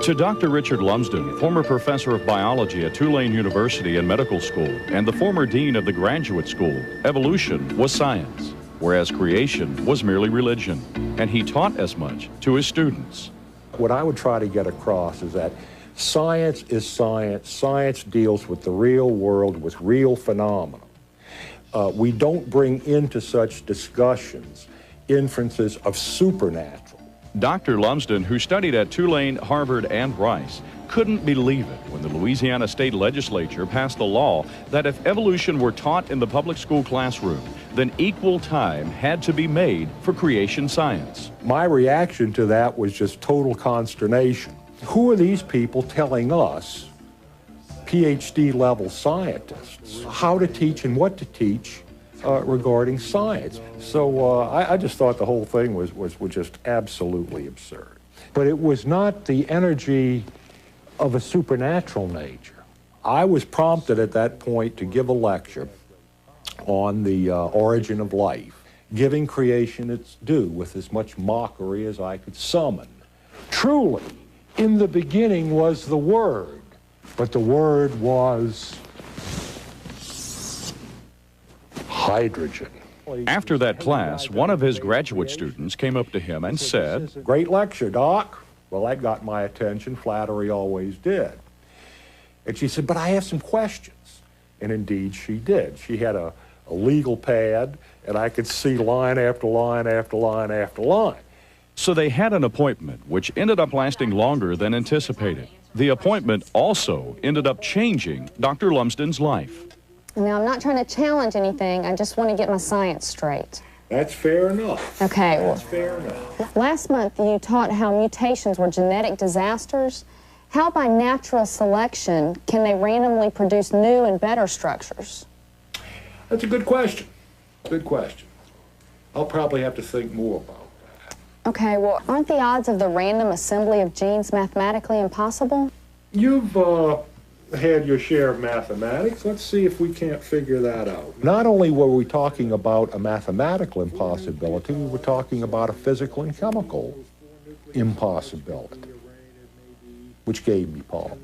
To Dr. Richard Lumsden, former professor of biology at Tulane University and Medical School, and the former dean of the graduate school, evolution was science, whereas creation was merely religion, and he taught as much to his students. What I would try to get across is that science is science. Science deals with the real world, with real phenomena. We don't bring into such discussions inferences of supernatural. Dr. Lumsden, who studied at Tulane, Harvard, and Rice, couldn't believe it when the Louisiana state legislature passed a law that if evolution were taught in the public school classroom, then equal time had to be made for creation science. My reaction to that was just total consternation. Who are these people telling us, PhD level scientists, how to teach and what to teach regarding science? So I just thought the whole thing was just absolutely absurd. But it was not the energy of a supernatural nature. I was prompted at that point to give a lecture on the origin of life, giving creation its due with as much mockery as I could summon. Truly, in the beginning was the Word, but the Word was hydrogen. After that class, one of his graduate students came up to him and said, "Great lecture, Doc." Well, that got my attention. Flattery always did. And she said, "But I have some questions." And indeed she did. She had a legal pad, and I could see line after line after line after line. So they had an appointment, which ended up lasting longer than anticipated. The appointment also ended up changing Dr. Lumsden's life. Now, I'm not trying to challenge anything. I just want to get my science straight. That's fair enough. Okay. That's fair enough. Last month, you taught how mutations were genetic disasters. How by natural selection can they randomly produce new and better structures? That's a good question. Good question. I'll probably have to think more about that. Okay, well, aren't the odds of the random assembly of genes mathematically impossible? You've had your share of mathematics. Let's see if we can't figure that out. Not only were we talking about a mathematical impossibility, we were talking about a physical and chemical impossibility, which gave me pause.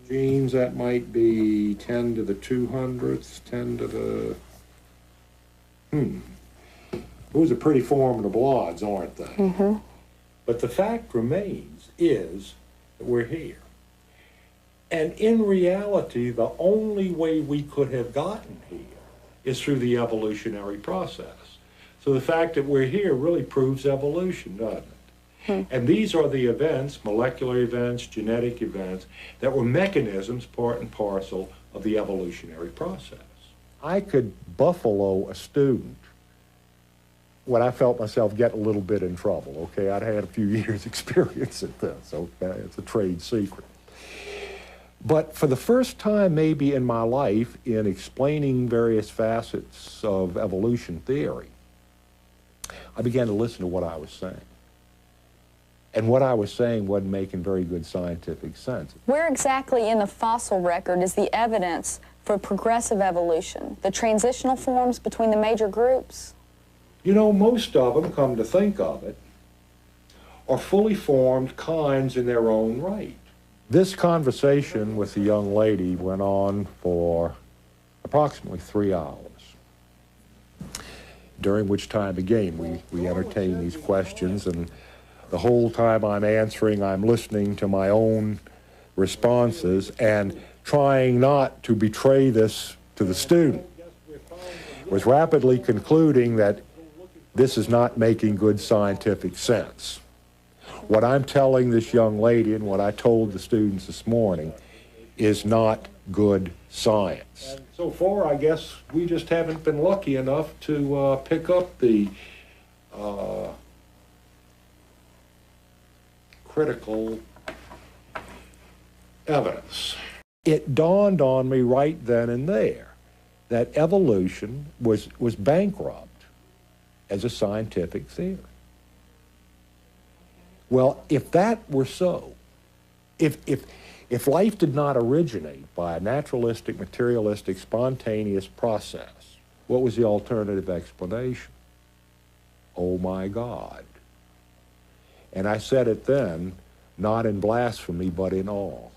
Genes, that might be 10 to the 200th, 10 to the... Those are pretty formidable odds, aren't they? Mm-hmm. But the fact remains is that we're here. And in reality, the only way we could have gotten here is through the evolutionary process. So the fact that we're here really proves evolution, doesn't it? And these are the events, molecular events, genetic events, that were mechanisms part and parcel of the evolutionary process. I could buffalo a student when I felt myself get a little bit in trouble, okay? I'd had a few years' experience at this, okay? It's a trade secret. But for the first time maybe in my life, in explaining various facets of evolution theory, I began to listen to what I was saying. And what I was saying wasn't making very good scientific sense. Where exactly in the fossil record is the evidence for progressive evolution, the transitional forms between the major groups? You know, most of them, come to think of it, are fully formed kinds in their own right. This conversation with the young lady went on for approximately 3 hours, during which time, again, we entertained these questions, and the whole time I'm answering, I'm listening to my own responses and trying not to betray this to the student. Was rapidly concluding that this is not making good scientific sense. What I'm telling this young lady and what I told the students this morning is not good science. And so far, I guess we just haven't been lucky enough to pick up the critical evidence. It dawned on me right then and there that evolution was bankrupt as a scientific theory. Well, if that were so, if life did not originate by a naturalistic, materialistic, spontaneous process, what was the alternative explanation? Oh my God. And I said it then, not in blasphemy, but in awe.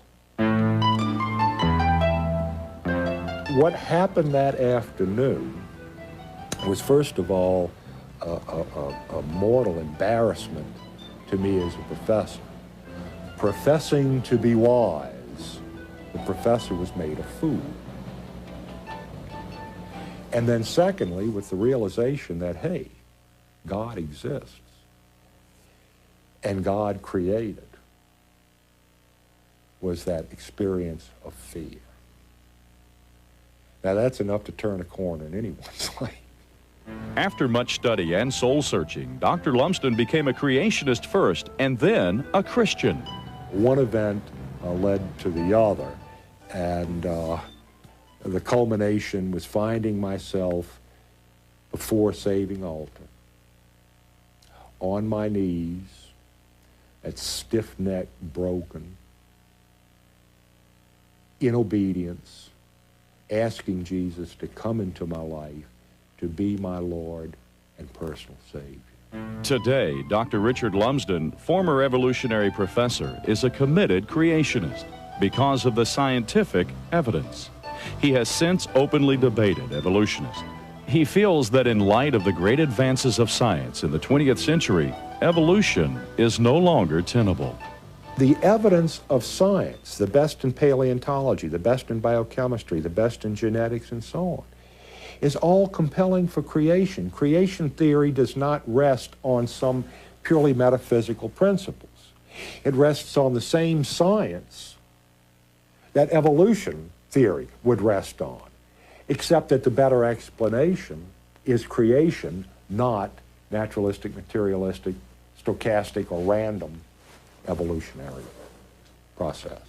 What happened that afternoon was, first of all, a mortal embarrassment to me as a professor. Professing to be wise, the professor was made a fool. And then secondly, with the realization that, hey, God exists and God created, was that experience of fear. Now that's enough to turn a corner in anyone's life. After much study and soul-searching, Dr. Lumsden became a creationist first and then a Christian. One event led to the other, and the culmination was finding myself before saving altar, on my knees, at stiff neck, broken, in obedience, asking Jesus to come into my life, to be my Lord and personal Savior. Today, Dr. Richard Lumsden, former evolutionary professor, is a committed creationist because of the scientific evidence. He has since openly debated evolutionists. He feels that in light of the great advances of science in the 20th century, evolution is no longer tenable. The evidence of science, the best in paleontology, the best in biochemistry, the best in genetics, and so on, is all compelling for creation. Creation theory does not rest on some purely metaphysical principles. It rests on the same science that evolution theory would rest on, except that the better explanation is creation, not naturalistic, materialistic, stochastic, or random evolutionary process.